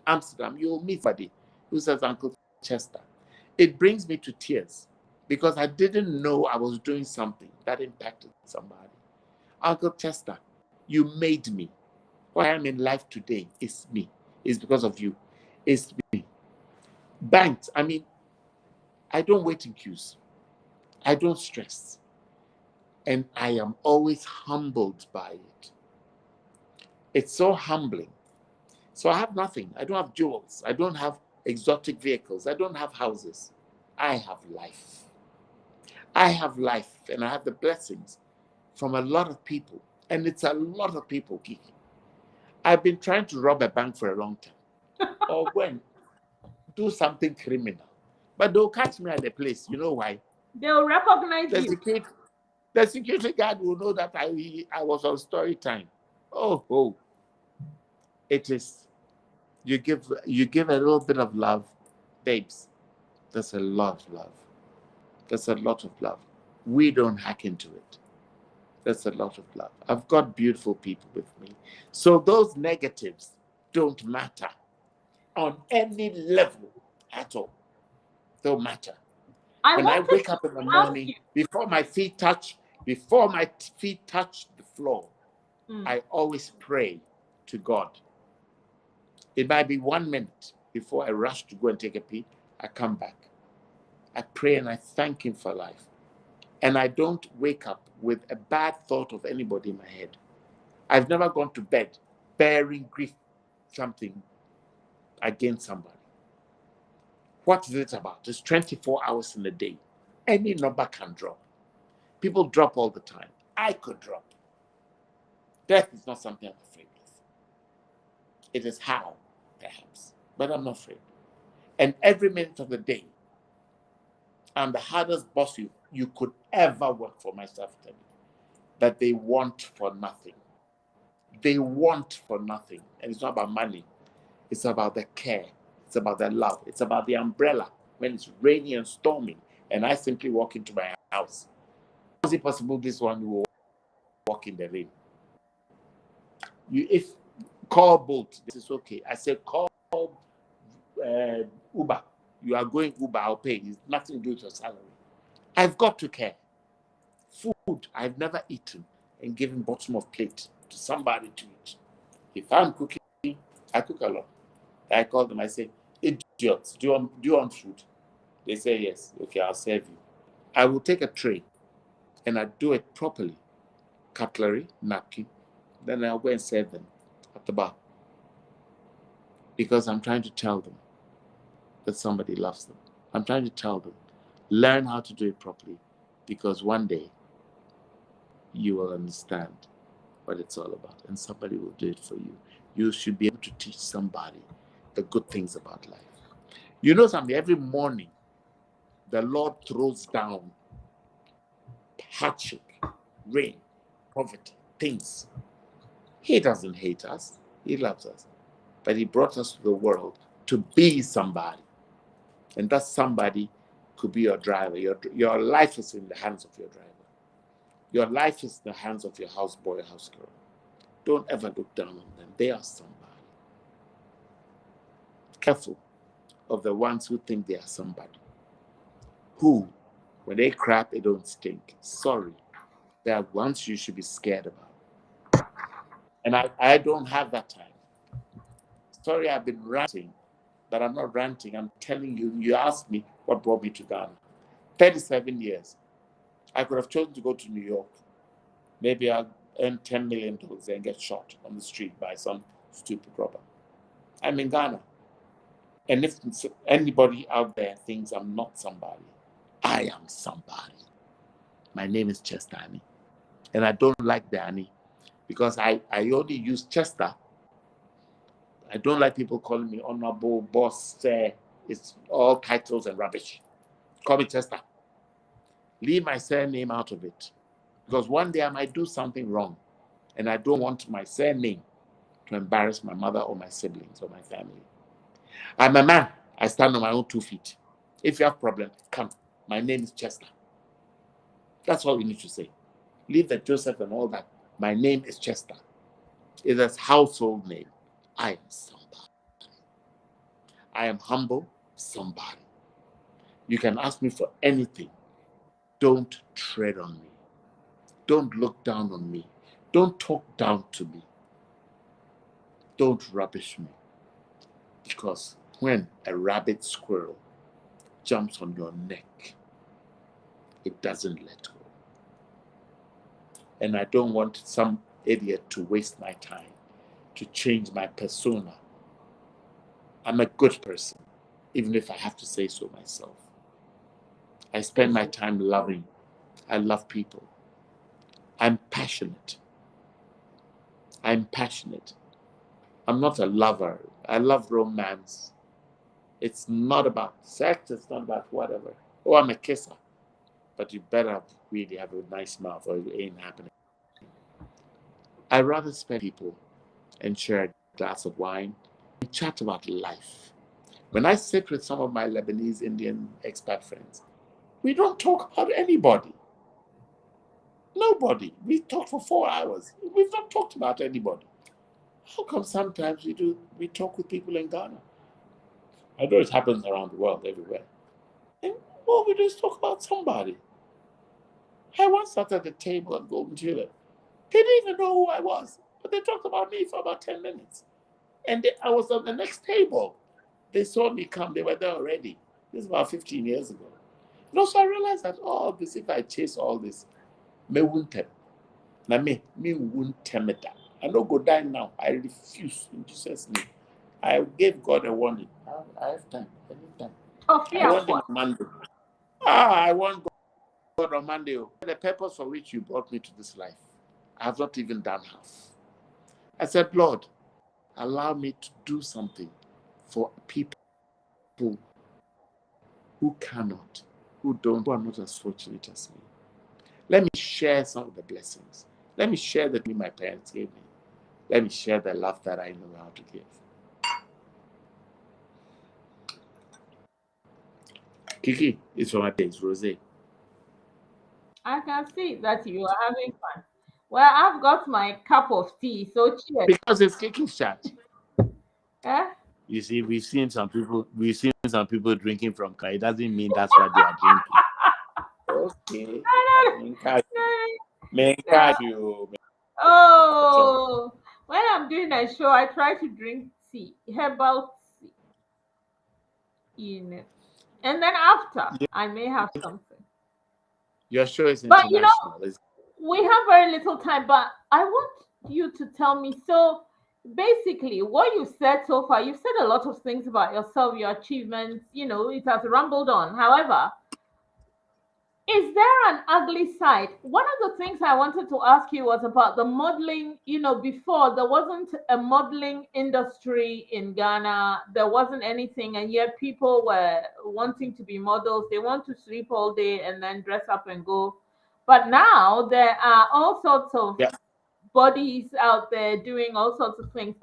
Amsterdam, you'll meet somebody who says Uncle Chester. It brings me to tears because I didn't know I was doing something that impacted somebody. Uncle Chester, you made me. What I am in life today is me. It's because of you. It's me. Banks, I mean, I don't wait in queues. I don't stress. And I am always humbled by it. It's so humbling. So I have nothing. I don't have jewels. I don't have exotic vehicles. I don't have houses. I have life. I have life, and I have the blessings from a lot of people. And it's a lot of people, Kiki. I've been trying to rob a bank for a long time. Or when do something criminal. But they'll catch me at the place. You know why? They'll recognize The you. security guard will know that I was on story time. Oh, it is. You give a little bit of love, babes. That's a lot of love. That's a lot of love. We don't hack into it. That's a lot of love. I've got beautiful people with me. So those negatives don't matter on any level at all. Don't matter. When I wake up in the morning, before my feet touch the floor, I always pray to God. It might be 1 minute before I rush to go and take a pee. I come back. I pray and I thank Him for life. And I don't wake up with a bad thought of anybody in my head. I've never gone to bed bearing grief, something against somebody. What is it about? It's 24 hours in a day. Any number can drop. People drop all the time. I could drop. Death is not something I'm afraid of. It is how, perhaps, but I'm not afraid. And every minute of the day, I'm the hardest boss you could ever work for, myself, tell you, that they want for nothing. They want for nothing. And it's not about money. It's about the care. It's about the love. It's about the umbrella when it's rainy and stormy. And I simply walk into my house. How is it possible this one will walk in the rain? If call Bolt, this is okay. I said call Uber. You are going Uber, I'll pay. It's nothing to do with your salary. I've got to care. Food I've never eaten and given bottom of plate to somebody to eat. If I'm cooking, I cook a lot. I call them, I say, idiots, do you want food? They say yes. Okay, I'll serve you. I will take a tray and I do it properly. Cutlery, napkin. Then I'll go and serve them at the bar. Because I'm trying to tell them that somebody loves them. I'm trying to tell them, learn how to do it properly, because one day you will understand what it's all about, and somebody will do it for you. You should be able to teach somebody the good things about life. You know something, every morning, the Lord throws down hardship, rain, poverty, things. He doesn't hate us. He loves us. But he brought us to the world to be somebody. And that somebody could be your driver. Your life is in the hands of your driver. Your life is in the hands of your houseboy or housegirl. Don't ever look down on them. They are somebody. Careful of the ones who think they are somebody. Who, when they crap, they don't stink. Sorry. There are ones you should be scared about. And I don't have that time. Sorry, I've been ranting, but I'm not ranting. I'm telling you, you asked me what brought me to Ghana. 37 years. I could have chosen to go to New York. Maybe I'll earn $10 million and get shot on the street by some stupid robber. I'm in Ghana. And if anybody out there thinks I'm not somebody, I am somebody. My name is Chester Anie. And I don't like the Anie because I only use Chester. I don't like people calling me honorable, boss, it's all titles and rubbish. Call me Chester. Leave my surname out of it. Because one day I might do something wrong. And I don't want my surname to embarrass my mother or my siblings or my family. I'm a man. I stand on my own 2 feet. If you have a problem, come. My name is Chester. That's all we need to say. Leave the Joseph and all that. My name is Chester. It's a household name. I am somebody. I am humble, somebody. You can ask me for anything. Don't tread on me. Don't look down on me. Don't talk down to me. Don't rubbish me. Because when a rabbit squirrel jumps on your neck, it doesn't let go. And I don't want some idiot to waste my time to change my persona. I'm a good person, even if I have to say so myself. I spend my time loving. I love people. I'm passionate. I'm passionate. I'm not a lover. I love romance. It's not about sex. It's not about whatever. Oh, I'm a kisser. But you better really have a nice mouth or it ain't happening. I'd rather spend people and share a glass of wine and chat about life. When I sit with some of my Lebanese Indian expat friends, we don't talk about anybody. Nobody. We talk for 4 hours. We've not talked about anybody. How come sometimes we talk with people in Ghana? I know it happens around the world, everywhere. And all we do is talk about somebody. I once sat at the table at Golden Tulip. They didn't even know who I was, but they talked about me for about 10 minutes. And I was on the next table. They saw me come. They were there already. This is about 15 years ago. So I realized that all this, if I chase all this, me won't tell. Now me won't tell me that. I don't go die now. I refuse in Jesus' name. I gave God a warning. I have time. Anytime. I want him on Monday. I want God on Monday. The purpose for which you brought me to this life, I have not even done half. I said, Lord, allow me to do something for people who cannot, who are not as fortunate as me. Let me share some of the blessings. Let me share the dream my parents gave me. Let me share the love that I know how to give. Kiki, it's for my days, Rosé. I can see that you are having fun. Well, I've got my cup of tea, so cheers. Because it's KIKIS CHAT. Eh? You see, we've seen some people drinking from car. It doesn't mean that's what they are drinking. Okay. Make you. Oh, when I'm doing a show, I try to drink tea, herbal tea in it. And then after, I may have something. Your show is But international. we have very little time, but I want you to tell me. So, basically, what you said so far, you've said a lot of things about yourself, your achievements, it has rumbled on. However, is there an ugly side? One of the things I wanted to ask you was about the modeling. Before there wasn't a modeling industry in Ghana, there wasn't anything, and yet people were wanting to be models. They want to sleep all day and then dress up and go. But now there are all sorts of Yeah, bodies out there doing all sorts of things.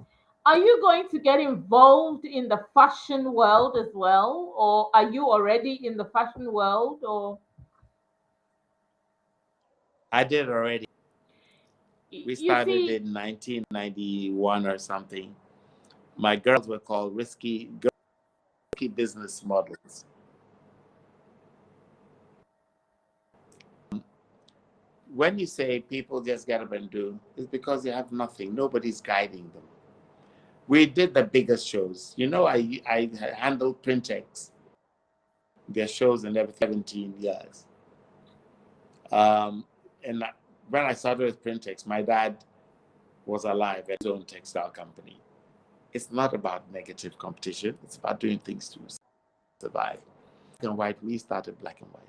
Are you going to get involved in the fashion world as well, or are you already in the fashion world, or I did already. We you started see? in 1991 or something. My girls were called risky business models. When you say people just get up and do, it's because they have nothing. Nobody's guiding them. We did the biggest shows. I handled Printex, their shows and everything, 17 years. And when I started with Printex, my dad was alive at his own textile company. It's not about negative competition. It's about doing things to survive. Black and white, we started black and white.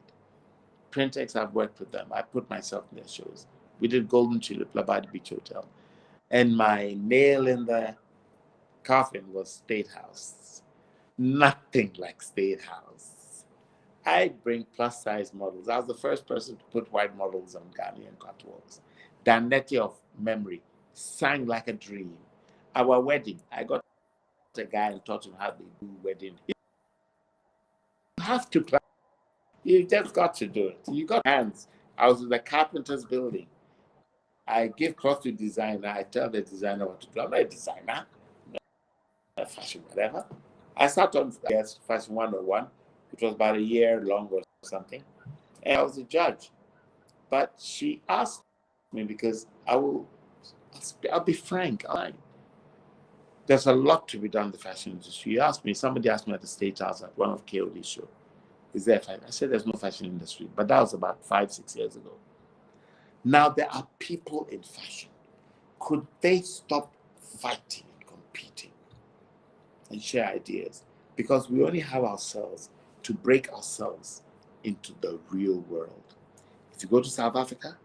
Printex, I've worked with them. I put myself in their shows. We did Golden Tulip, Labadi Beach Hotel. And my nail in the coffin was State House. Nothing like State House. I bring plus size models. I was the first person to put white models on Ghanaian catwalks. Danette of memory sang like a dream. Our wedding, I got a guy and taught him how they do wedding. You have to plan. You just got to do it. You got hands. I was in the carpenter's building. I give cloth to designer. I tell the designer what to do. I'm not a designer. I'm not a fashion, whatever. I sat on Fashion 101, which was about a year long or something. And I was a judge. But she asked me because I'll be frank. There's a lot to be done in the fashion industry. Somebody asked me at the State House at one of KOD's shows, is there fashion? I said there's no fashion industry, but that was about 5-6 years ago. Now there are people in fashion. Could they stop fighting and competing and share ideas? Because we only have ourselves to break ourselves into the real world. If you go to South Africa,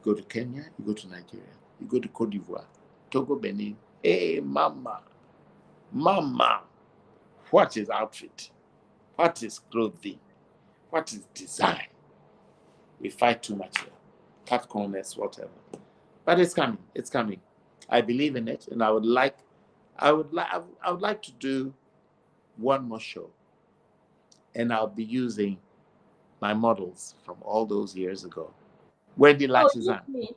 you go to Kenya, you go to Nigeria, you go to Cote d'Ivoire, Togo, Benin. Hey, mama, what is outfit? What is clothing? What is design? We fight too much here. Cut corners, whatever. But it's coming. It's coming. I believe in it, and I would like to do one more show, and I'll be using my models from all those years ago. Wendy Oh, use Latizan, me.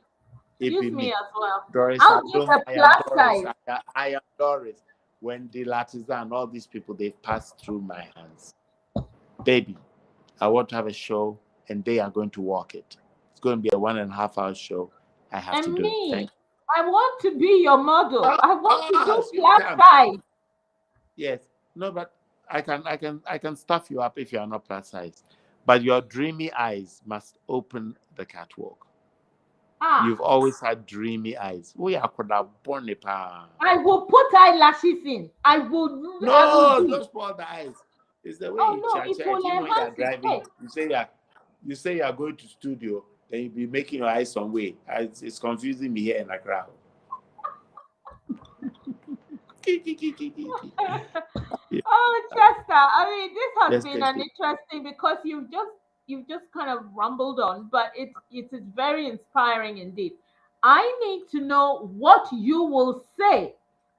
it be Use me me. as well. Doris I'll do Adom, the I am plus Doris. size. I am Doris. Wendy Latizan, all these people, they've passed through my hands. Baby, I want to have a show, and they are going to walk it. It's going to be a 1.5-hour show. I have to And do it. Thank me, you. I want to be your model. I want to do She plus can. size. Yes. No, but I can stuff you up if you are not plus size. But your dreamy eyes must open the catwalk. You've Ah, always had dreamy eyes. We are born. I will put eyelashes in. I will No, do. don't spoil the eyes. It's the way Oh you no, chat. it will Even when you are enhance it. driving, Hey, you say you are going to studio, then you be making your eyes some way. It's confusing me here in the crowd. Yeah, oh, Chester. I mean, this has yes, been yes, an interesting because you've just kind of rumbled on, but it is very inspiring indeed. I need to know what you will say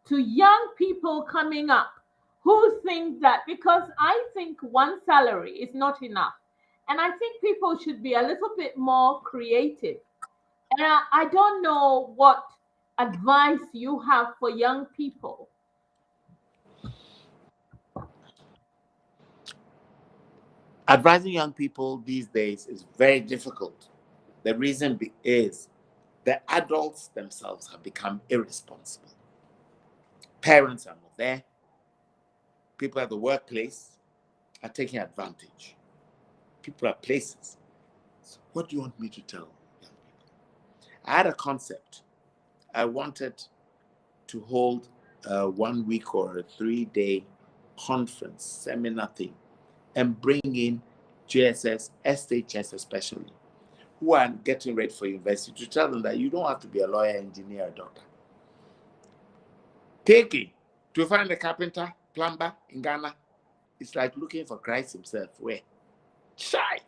to young people coming up who think that, because I think one salary is not enough, and I think people should be a little bit more creative. And I don't know what advice you have for young people. Advising young people these days is very difficult. The reason is the adults themselves have become irresponsible. Parents are not there. People at the workplace are taking advantage. People at places. So what do you want me to tell young people? I had a concept. I wanted to hold a 1 week or a 3-day conference, seminar thing, and bring in JSS, SHS especially, who are getting ready for university, to tell them that you don't have to be a lawyer, engineer, or doctor. Take it to find a carpenter, plumber in Ghana. It's like looking for Christ himself. Where? Shy.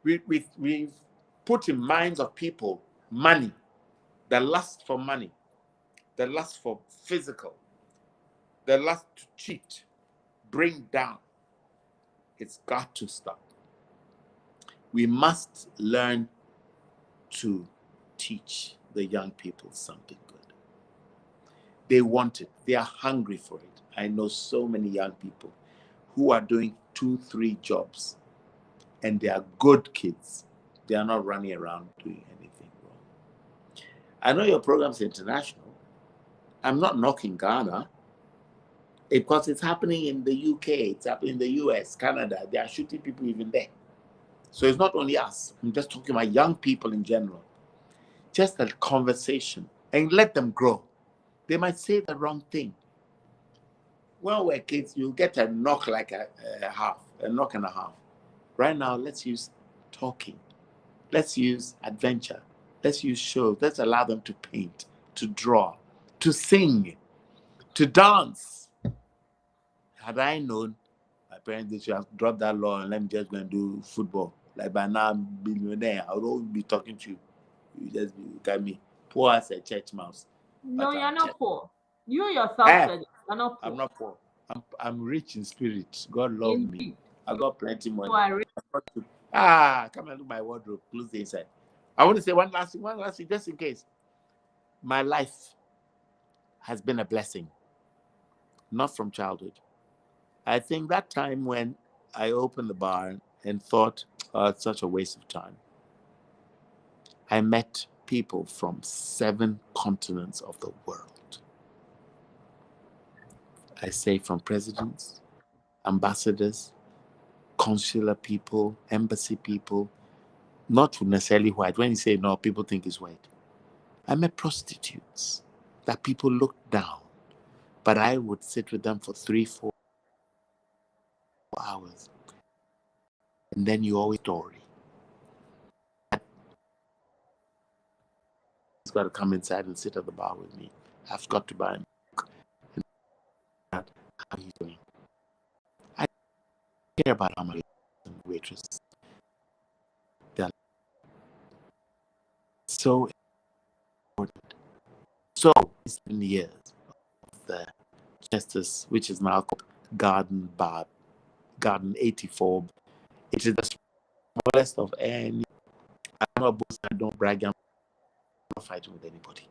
We've put in minds of people money, the lust for money, the lust for physical, the lust to cheat, bring down. It's got to stop. We must learn to teach the young people something good. They want it. They are hungry for it. I know so many young people who are doing 2-3 jobs, and they are good kids. They are not running around doing anything wrong. I know your program's international. I'm not knocking Ghana, because it's happening in the UK, it's happening in the US, Canada. They are shooting people even there. So it's not only us. I'm just talking about young people in general. Just a conversation, and let them grow. They might say the wrong thing. When we're kids, you get a knock like a knock and a half. Right now, let's use talking. Let's use adventure. Let's use shows. Let's allow them to paint, to draw, to sing, to dance. Had I known, my parents, they should have dropped that law and let me just go and do football. Like by now, I'm a billionaire. I would always be talking to you. You just look at me, poor as a church mouse. No, you're not church. poor. You yourself said it. You're not poor. I'm not poor. I'm rich in spirit. God loves me. Indeed. I got plenty money. You are rich. Come and look my wardrobe. Close the inside. I want to say one last thing, just in case. My life has been a blessing, not from childhood. I think that time when I opened the bar and thought, oh, it's such a waste of time, I met people from 7 continents of the world. I say from presidents, ambassadors, consular people, embassy people, not necessarily white. When you say no, people think it's white. I met prostitutes that people looked down, but I would sit with them for 3-4 hours. And then you always story. He's got to come inside and sit at the bar with me. I've got to buy him. How he's doing. I care about how my waitresses. They're so important. So it's been years of the Justice, which is now called Garden 84. It is the smallest of any. I'm not boasting, I don't brag, I'm not fighting with anybody.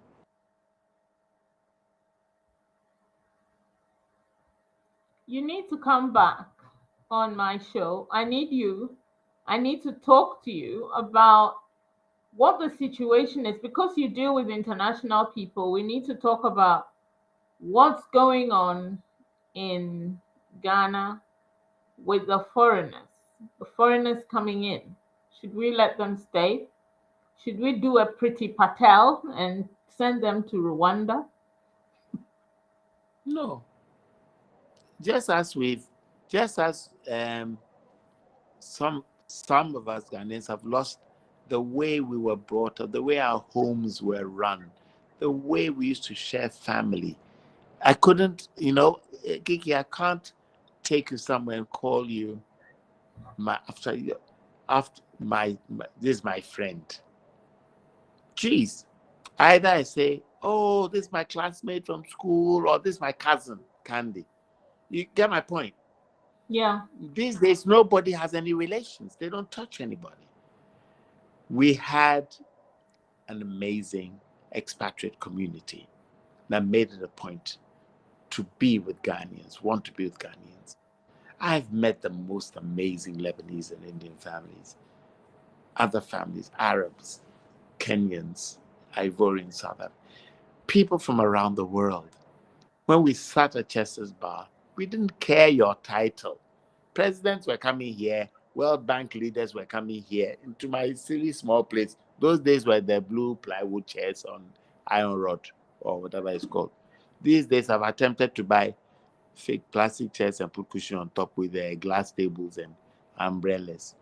You need to come back on my show. I need to talk to you about what the situation is, because you deal with international people. We need to talk about what's going on in Ghana with the foreigners coming in. Should we let them stay? Should we do a Pretty Patel and send them to Rwanda? No. Just as some of us Ghanaians have lost the way we were brought up, the way our homes were run, the way we used to share family. I couldn't, Kiki, I can't take you somewhere and call you this is my friend. Jeez. Either I say, oh, this is my classmate from school, or this is my cousin, Candy. You get my point? Yeah. These days, nobody has any relations. They don't touch anybody. We had an amazing expatriate community that made it a point to be with Ghanaians, want to be with Ghanaians. I've met the most amazing Lebanese and Indian families, other families, Arabs, Kenyans, Ivorians, South Africa, people from around the world. When we sat at Chester's Bar, we didn't care your title. Presidents were coming here, World Bank leaders were coming here into my silly small place. Those days were the blue plywood chairs on iron rod or whatever it's called. These days, I've attempted to buy fake plastic chairs and put cushion on top with glass tables and umbrellas.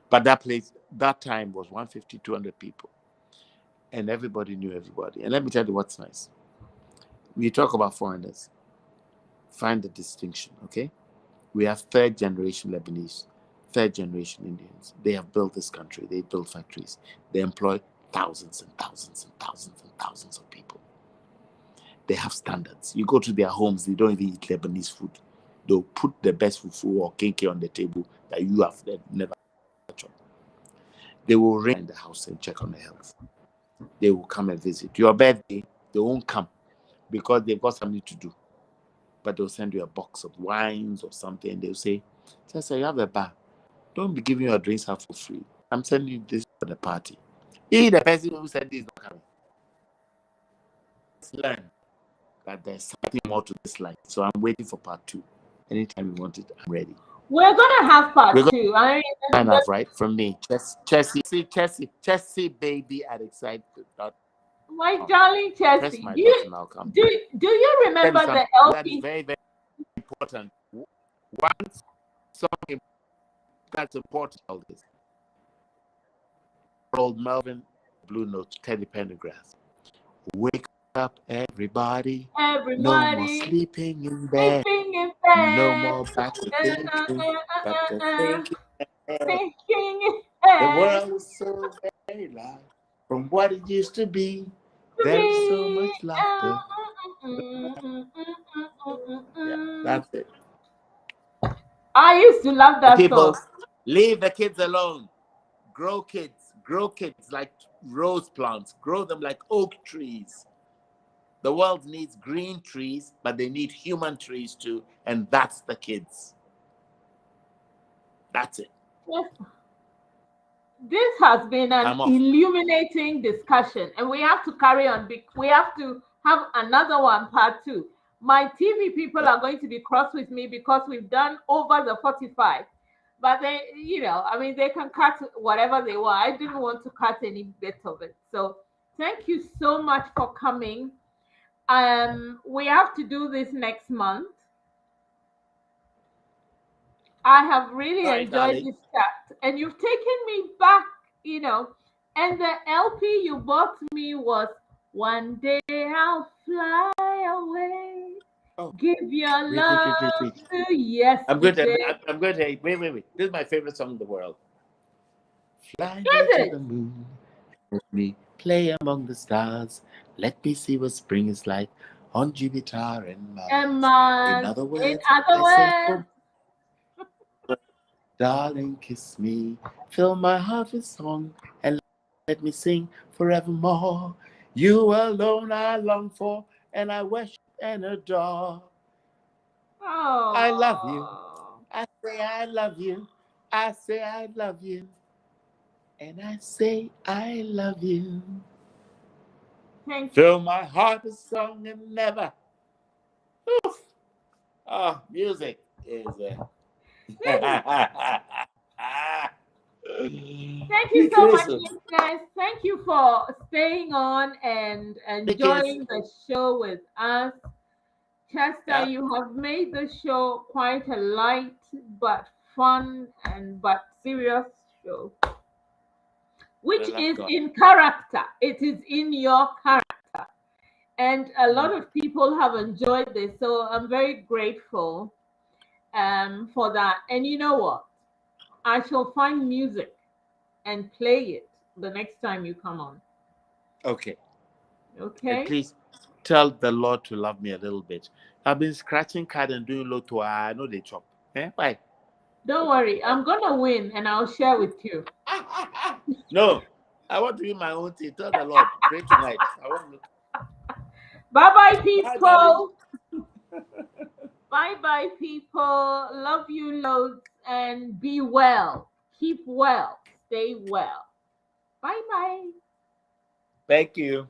But that time was 150, 200 people. And everybody knew everybody. And let me tell you what's nice. When you talk about foreigners, find the distinction, okay? We have third generation Lebanese, third generation Indians. They have built this country. They build factories. They employ thousands and thousands and thousands and thousands of people. They have standards. You go to their homes, they don't even eat Lebanese food. They'll put the best fufu or kinky on the table that you have never tried. They will ring in the house and check on the health. They will come and visit. Your birthday, they won't come because they've got something to do. But they'll send you a box of wines or something. And they'll say, Tessa, you have a bar. Don't be giving your drinks out for free. I'm sending you this for the party. He, the person who said this, is not coming. Let's learn that there's something more to this life. So I'm waiting for part 2. Anytime you want it, I'm ready. We're gonna have part 2. I mean, enough, right? From me, Chessie, baby, at excited. My darling Chessie, Press my button, I'll come. Do you remember the LP? That is very, very important. One song that's important. All this. Old Melvin, Blue Notes, Teddy Pendergrass. Wake up, everybody. No more sleeping in bed. No more back to thinking. But to thinking. The world is so very loud. From what it used to be, there's so much laughter. Yeah, that's it. I used to love that people, song. Leave the kids alone. Grow kids like rose plants. Grow them like oak trees. The world needs green trees, but they need human trees too, and that's the kids. That's it. Yes. This has been an illuminating discussion, and we have to carry on. We have to have another one, part 2. My TV people are going to be cross with me because we've done over the 45. But they, they can cut whatever they want. I didn't want to cut any bit of it. So thank you so much for coming. We have to do this next month. I have really enjoyed this chat, and you've taken me back, and the LP you bought me was One Day I'll Fly Away. Oh. Give your love to yesterday. I'm going to, wait. This is my favorite song in the world. Fly to the moon, let me play among the stars. Let me see what spring is like on Jupiter and Mars. In other words, darling, kiss me, fill my heart with song, and let me sing forevermore. You alone I long for, and I worship and adore. Oh. I love you. I say I love you. I say I love you. And I say I love you. Thank you. Fill my heart with song and never. Oof. Oh, music is Thank you so much, guys. Thank you for staying on and enjoying the show with us. Chester, you have made the show quite a light but fun but serious show, which is in character. It is in your character, and a lot of people have enjoyed this. So I'm very grateful for that. And you know what? I shall find music and play it the next time you come on. Okay. And please tell the Lord to love me a little bit. I've been scratching card and doing low to I know they chop. Why? Don't worry, I'm gonna win and I'll share with you. No, I want to be my own thing. Tell the Lord, pray tonight. I want to... Bye, people. Bye, people. Love you loads and be well. Keep well. Stay well. Bye. Thank you.